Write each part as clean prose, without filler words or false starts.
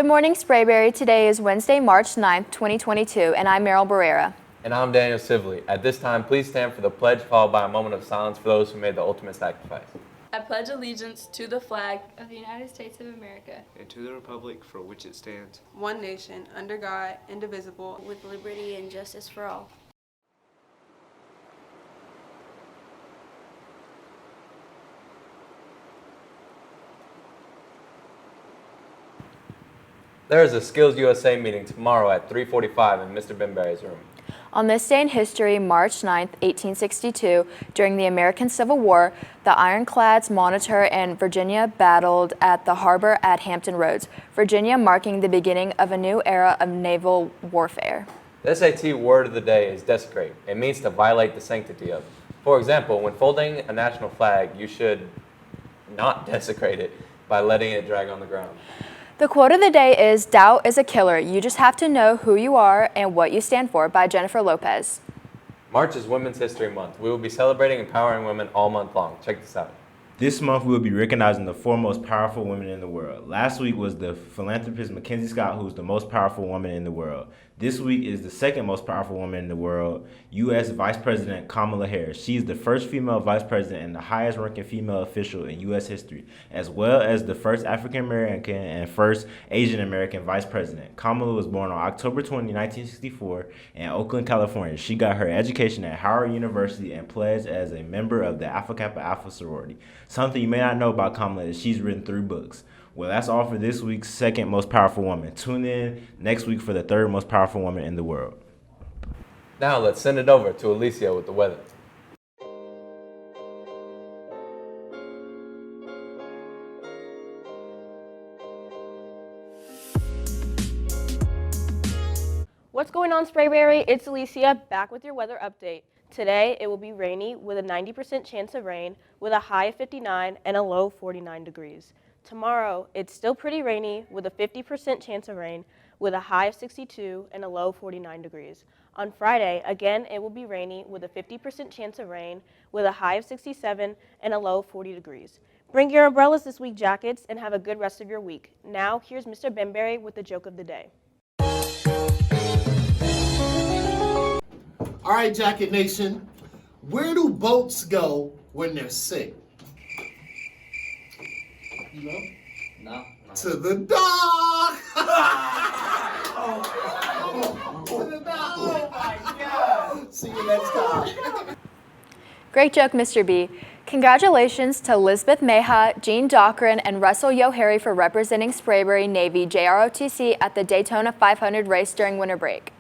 morning, Sprayberry. Today is Wednesday, March 9th, 2022, and I'm Meryl Barrera. And I'm Daniel Sibley. At this time, please stand for the pledge, followed by a moment of silence for those who made the ultimate sacrifice. I pledge allegiance to the flag of the United States of America and to the republic for which it stands, one nation, under God, indivisible, with liberty and justice for all. There is a Skills USA meeting tomorrow at 3:45 in Mr. Benberry's room. On this day in history, March 9th, 1862, during the American Civil War, the ironclads Monitor and Virginia battled at the harbor at Hampton Roads, Virginia, marking the beginning of a new era of naval warfare. The SAT word of the day is desecrate. It means to violate the sanctity of. For example, when folding a national flag, you should not desecrate it by letting it drag on the ground. The quote of the day is, "Doubt is a killer. You just have to know who you are and what you stand for," by Jennifer Lopez. March is Women's History Month. We will be celebrating empowering women all month long. Check this out. This month, we will be recognizing the four most powerful women in the world. Last week was the philanthropist Mackenzie Scott, who's the most powerful woman in the world. This week is the second most powerful woman in the world, U.S. Vice President Kamala Harris. She is the first female vice president and the highest ranking female official in U.S. history, as well as the first African American and first Asian American vice president. Kamala was born on October 20, 1964 in Oakland, California. She got her education at Howard University and pledged as a member of the Alpha Kappa Alpha sorority. Something you may not know about Kamala is she's written 3 books. Well, that's all for this week's second most powerful woman. Tune in next week for the third most powerful woman in the world. Now let's send it over to Alicia with the weather. What's going on, Sprayberry? It's Alicia back with your weather update. Today, it will be rainy with a 90% chance of rain with a high of 59 and a low 49 degrees. Tomorrow, it's still pretty rainy with a 50% chance of rain with a high of 62 and a low 49 degrees. On Friday, again, it will be rainy with a 50% chance of rain with a high of 67 and a low 40 degrees. Bring your umbrellas this week, jackets, and have a good rest of your week. Now, here's Mr. Benberry with the joke of the day. All right, Jacket Nation, where do boats go when they're sick? You know? No. To the dock! To the dock! Oh my God! See you next time. Great joke, Mr. B. Congratulations to Elizabeth Meha, Jean Dockrin, and Russell Yoharry for representing Sprayberry Navy JROTC at the Daytona 500 race during winter break.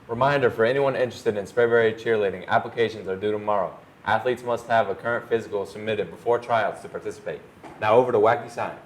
Reminder for anyone interested in Sprayberry cheerleading, applications are due tomorrow. Athletes must have a current physical submitted before tryouts to participate. Now over to Wacky Science.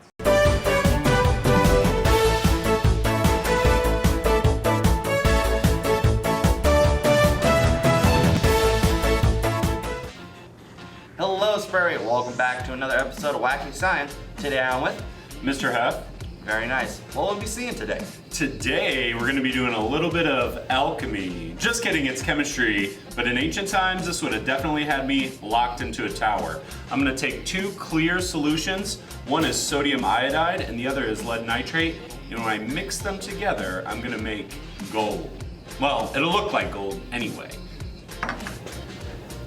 Hello, Sprayberry. Welcome back to another episode of Wacky Science. Today I'm with Mr. Huff. Very nice. What will we be seeing today? Today we're going to be doing a little bit of alchemy. Just kidding, it's chemistry. But in ancient times, this would have definitely had me locked into a tower. I'm going to take 2 clear solutions. One is sodium iodide and the other is lead nitrate. And when I mix them together, I'm going to make gold. Well, it'll look like gold anyway.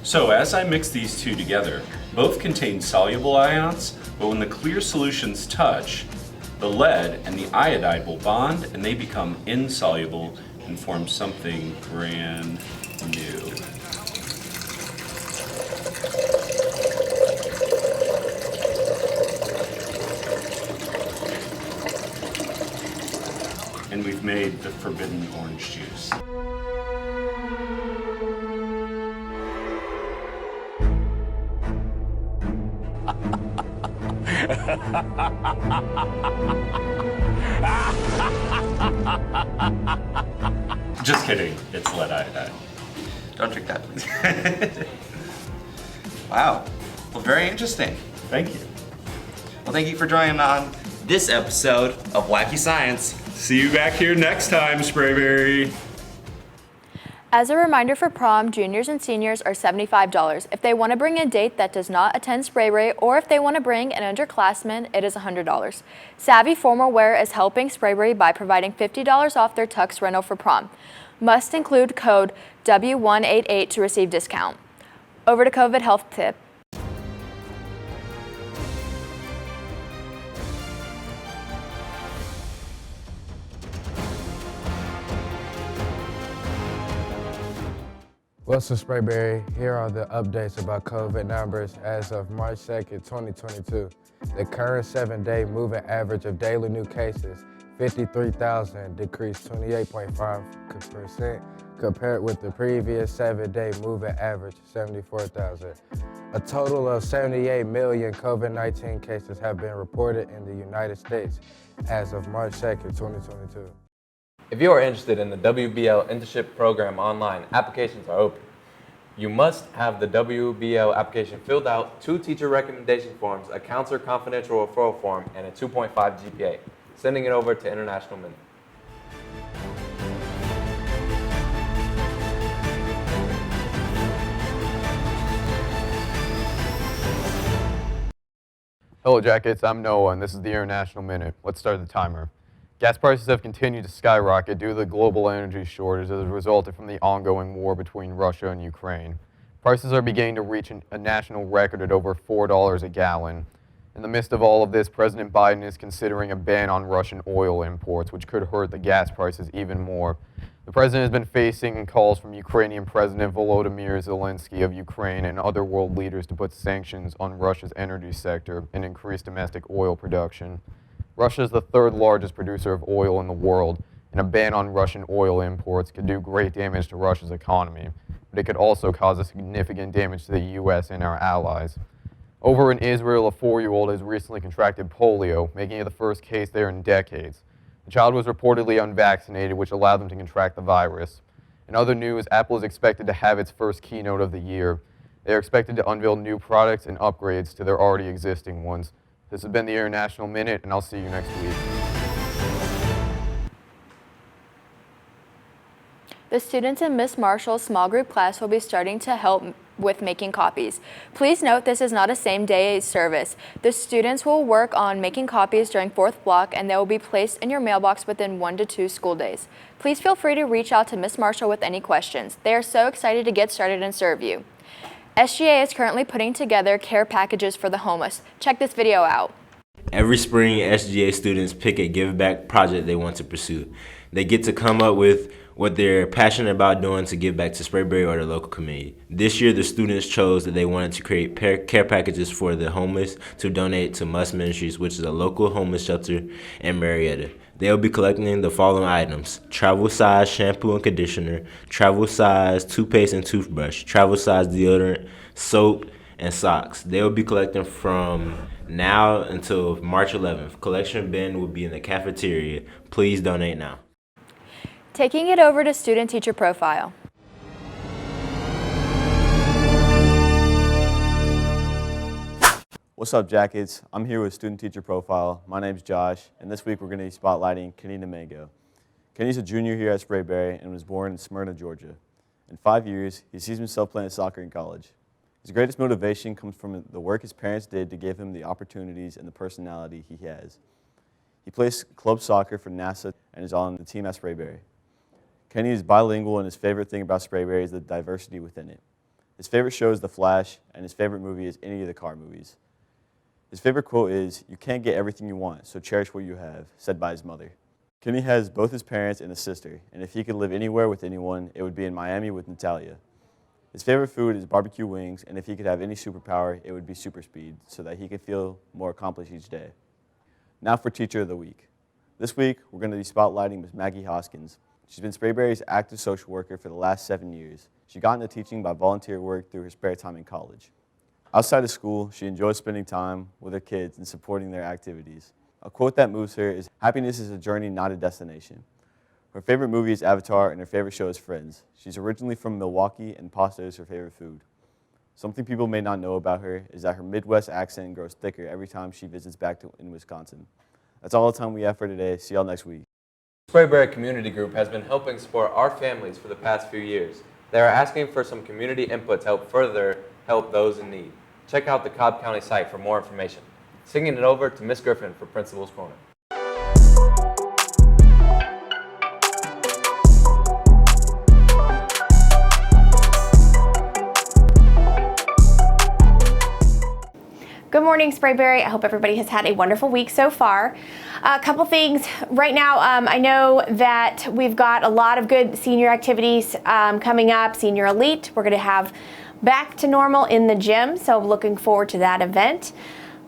So as I mix these 2 together, both contain soluble ions, but when the clear solutions touch, the lead and the iodide will bond and they become insoluble and form something brand new. And we've made the forbidden orange juice. Just kidding, it's lead iodide. Don't drink that, please. Wow. Well, very interesting. Thank you. Well, thank you for joining on this episode of Wacky Science. See you back here next time, Sprayberry. As a reminder for prom, juniors and seniors are $75. If they want to bring a date that does not attend Sprayberry, or if they want to bring an underclassman, it is $100. Savvy Formal Wear is helping Sprayberry by providing $50 off their tux rental for prom. Must include code W188 to receive discount. Over to COVID health tip. What's up, Sprayberry? Here are the updates about COVID numbers as of March 2nd, 2022. The current 7-day moving average of daily new cases, 53,000, decreased 28.5% compared with the previous 7-day moving average, 74,000. A total of 78 million COVID-19 cases have been reported in the United States as of March 2nd, 2022. If you are interested in the WBL internship program online, applications are open. You must have the WBL application filled out, 2 teacher recommendation forms, a counselor confidential referral form, and a 2.5 GPA. Sending it over to International Minute. Hello Jackets, I'm Noah and this is the International Minute. Let's start the timer. Gas prices have continued to skyrocket due to the global energy shortage that has resulted from the ongoing war between Russia and Ukraine. Prices are beginning to reach a national record at over $4 a gallon. In the midst of all of this, President Biden is considering a ban on Russian oil imports, which could hurt the gas prices even more. The president has been facing calls from Ukrainian President Volodymyr Zelensky of Ukraine and other world leaders to put sanctions on Russia's energy sector and increase domestic oil production. Russia is the 3rd largest producer of oil in the world, and a ban on Russian oil imports could do great damage to Russia's economy, but it could also cause a significant damage to the U.S. and our allies. Over in Israel, a 4-year-old has recently contracted polio, making it the first case there in decades. The child was reportedly unvaccinated, which allowed them to contract the virus. In other news, Apple is expected to have its first keynote of the year. They are expected to unveil new products and upgrades to their already existing ones. This has been the International Minute, and I'll see you next week. The students in Miss Marshall's small group class will be starting to help with making copies. Please note this is not a same-day service. The students will work on making copies during 4th block, and they will be placed in your mailbox within 1 to 2 school days. Please feel free to reach out to Miss Marshall with any questions. They are so excited to get started and serve you. SGA is currently putting together care packages for the homeless. Check this video out. Every spring, SGA students pick a give back project they want to pursue. They get to come up with what they're passionate about doing to give back to Sprayberry or the local community. This year, the students chose that they wanted to create care packages for the homeless to donate to Must Ministries, which is a local homeless shelter in Marietta. They'll be collecting the following items: travel size shampoo and conditioner, travel size toothpaste and toothbrush, travel size deodorant, soap, and socks. They'll be collecting from now until March 11th. Collection bin will be in the cafeteria. Please donate now. Taking it over to student-teacher profile. What's up, Jackets? I'm here with Student Teacher Profile. My name's Josh, and this week we're going to be spotlighting Kenny Mango. Kenny's a junior here at Sprayberry and was born in Smyrna, Georgia. In 5 years, he sees himself playing soccer in college. His greatest motivation comes from the work his parents did to give him the opportunities and the personality he has. He plays club soccer for NASA and is on the team at Sprayberry. Kenny is bilingual, and his favorite thing about Sprayberry is the diversity within it. His favorite show is The Flash, and his favorite movie is any of the car movies. His favorite quote is, "You can't get everything you want, so cherish what you have," said by his mother. Kenny has both his parents and a sister, and if he could live anywhere with anyone, it would be in Miami with Natalia. His favorite food is barbecue wings, and if he could have any superpower, it would be super speed, so that he could feel more accomplished each day. Now for Teacher of the Week. This week, we're going to be spotlighting Ms. Maggie Hoskins. She's been Sprayberry's active social worker for the last 7 years. She got into teaching by volunteer work through her spare time in college. Outside of school, she enjoys spending time with her kids and supporting their activities. A quote that moves her is, "Happiness is a journey, not a destination." Her favorite movie is Avatar, and her favorite show is Friends. She's originally from Milwaukee, and pasta is her favorite food. Something people may not know about her is that her Midwest accent grows thicker every time she visits back in Wisconsin. That's all the time we have for today. See y'all next week. Sprayberry Community Group has been helping support our families for the past few years. They are asking for some community input to help further help those in need. Check out the Cobb County site for more information. Singing it over to Ms. Griffin for Principal's Corner. Good morning, Sprayberry. I hope everybody has had a wonderful week so far. A couple things right now. I know that we've got a lot of good senior activities coming up. Senior Elite, we're going to have back to normal in the gym, so looking forward to that event.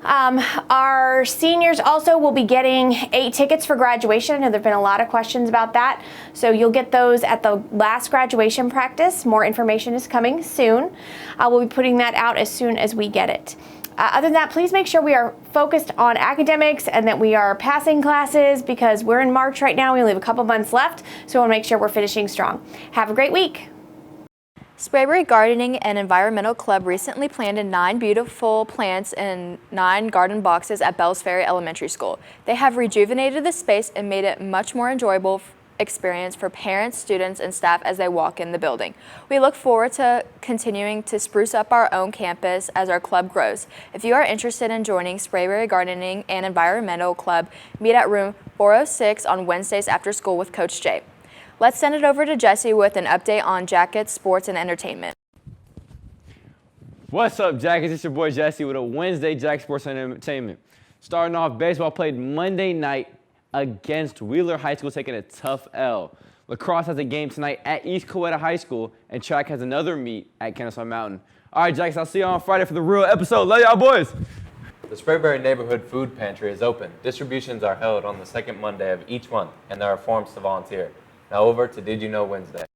Our seniors also will be getting 8 tickets for graduation. I know there have been a lot of questions about that, so you'll get those at the last graduation practice. More information is coming soon. We'll be putting that out as soon as we get it. Other than that, please make sure we are focused on academics and that we are passing classes, because we're in March right now. We only have a couple months left, so we want to make sure we're finishing strong. Have a great week. Sprayberry Gardening and Environmental Club recently planted 9 beautiful plants in 9 garden boxes at Bells Ferry Elementary School. They have rejuvenated the space and made it much more enjoyable experience for parents, students, and staff as they walk in the building. We look forward to continuing to spruce up our own campus as our club grows. If you are interested in joining Sprayberry Gardening and Environmental Club, meet at room 406 on Wednesdays after school with Coach Jay. Let's send it over to Jesse with an update on Jackets, sports, and entertainment. What's up, Jackets? It's your boy Jesse with a Wednesday Jack Sports and Entertainment. Starting off, baseball played Monday night against Wheeler High School, taking a tough L. Lacrosse has a game tonight at East Coweta High School, and track has another meet at Kennesaw Mountain. All right, Jackets, I'll see you on Friday for the real episode. Love y'all, boys. The Sprayberry Neighborhood Food Pantry is open. Distributions are held on the second Monday of each month, and there are forms to volunteer. Now over to Did You Know Wednesday.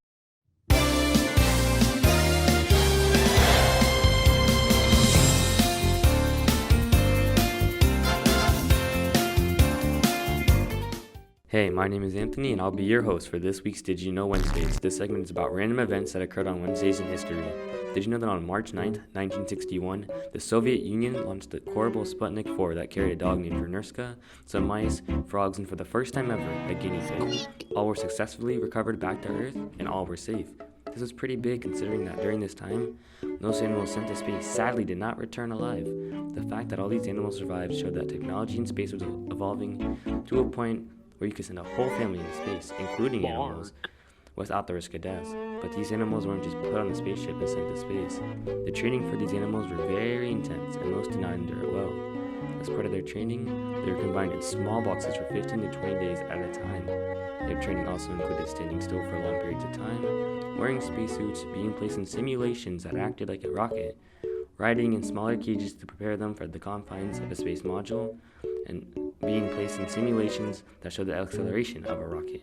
Hey, my name is Anthony, and I'll be your host for this week's Did You Know Wednesdays. This segment is about random events that occurred on Wednesdays in history. Did you know that on March 9th, 1961, the Soviet Union launched the Korabl Sputnik 4 that carried a dog named Vernurska, some mice, frogs, and for the first time ever, a guinea pig. All were successfully recovered back to Earth, and all were safe. This was pretty big considering that during this time, most animals sent to space sadly did not return alive. The fact that all these animals survived showed that technology in space was evolving to a point where you could send a whole family into space, including animals, without the risk of death. But these animals weren't just put on the spaceship and sent to space. The training for these animals were very intense, and most did not endure it well. As part of their training, they were confined in small boxes for 15 to 20 days at a time. Their training also included standing still for long periods of time, wearing spacesuits, being placed in simulations that acted like a rocket, riding in smaller cages to prepare them for the confines of a space module, and being placed in simulations that showed the acceleration of a rocket.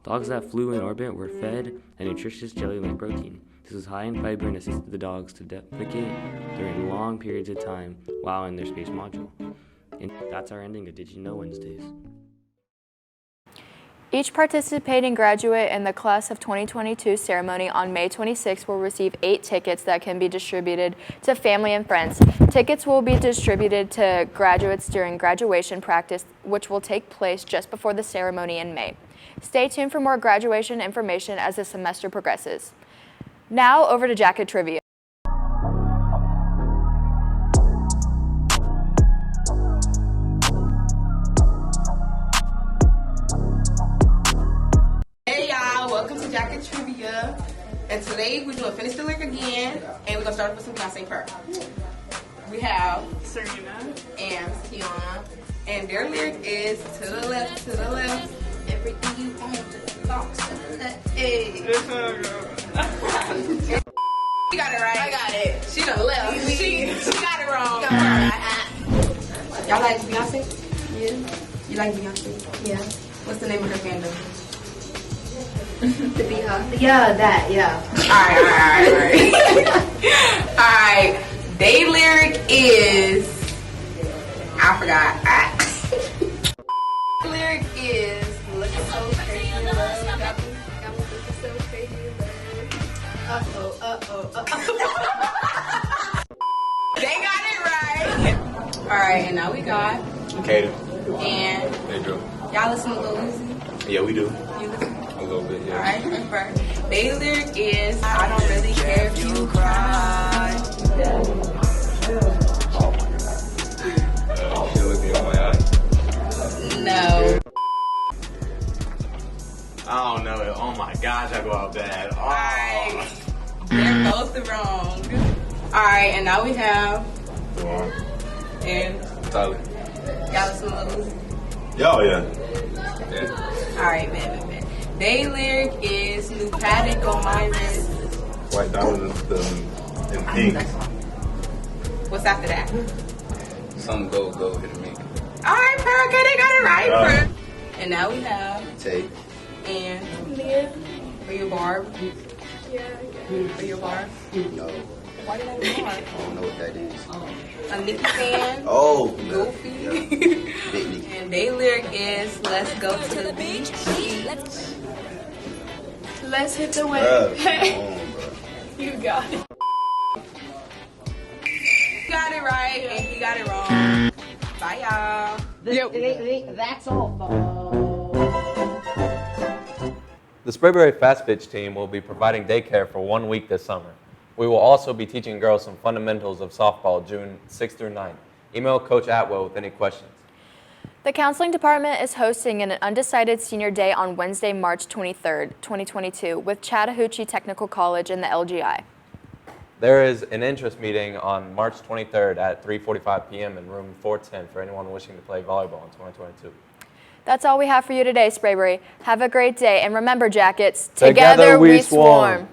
Dogs that flew in orbit were fed a nutritious jelly-like protein. This was high in fiber and assisted the dogs to defecate during long periods of time while in their space module. And that's our ending of Did You Know Wednesdays. Each participating graduate in the Class of 2022 ceremony on May 26 will receive 8 tickets that can be distributed to family and friends. Tickets will be distributed to graduates during graduation practice, which will take place just before the ceremony in May. Stay tuned for more graduation information as the semester progresses. Now over to Jacket Trivia. Hey y'all, welcome to Jacket Trivia. And today we're doing Finish the Lyric again, and we're gonna start with some Can I Say Purr. We have Serena and Kiana, and their lyric is to the left, everything you want to talk to the left. Hey. You got it right. I got it. She done left. She got it wrong. Y'all like Beyonce? Yeah. You like Beyonce? Yeah. What's the name of her fandom? The Beehive. Yeah, that, yeah. Alright. Alright. They lyric is, I forgot. Lyric is looking so crazy in love. Got me looking so crazy in love. They got it right. Alright, and now we got Kaden. And Pedro. y'all Y'all listen to Lil Uzi? Yeah, we do. You listen? A little bit, yeah. Alright, remember. They lyric is, I don't really care if you cry. She looked me in my eye. No. I don't know it. Oh my gosh, I go out bad. Oh. Alright. They're both wrong. Alright, and now we have. And. Tyler. Y'all listen to Lil Uzi? Yo, yeah. Alright, man. They lyric is new paddock on my wrist. White diamonds in pink. What's after that? Some go, hit me. Alright, Pearl, okay, they got it right, Pearl. And now we have Tay. and Leah. For your bar. Yeah. For your bar. No. Why did I do bar? I don't know what that is. A Nicki fan. Oh. Goofy. Yeah. Big Nicki. And they lyric is let's go to the beach. Let's hit the wave. You got it. You got it right and he got it wrong. Bye y'all. That's all, The Sprayberry Fast Pitch team will be providing daycare for 1 week this summer. We will also be teaching girls some fundamentals of softball June 6th through 9th. Email Coach Atwell with any questions. The counseling department is hosting an undecided senior day on Wednesday, March 23rd, 2022 with Chattahoochee Technical College and the LGI. There is an interest meeting on March 23rd at 3:45 p.m. in room 410 for anyone wishing to play volleyball in 2022. That's all we have for you today, Sprayberry. Have a great day, and remember, Jackets, Together we swarm.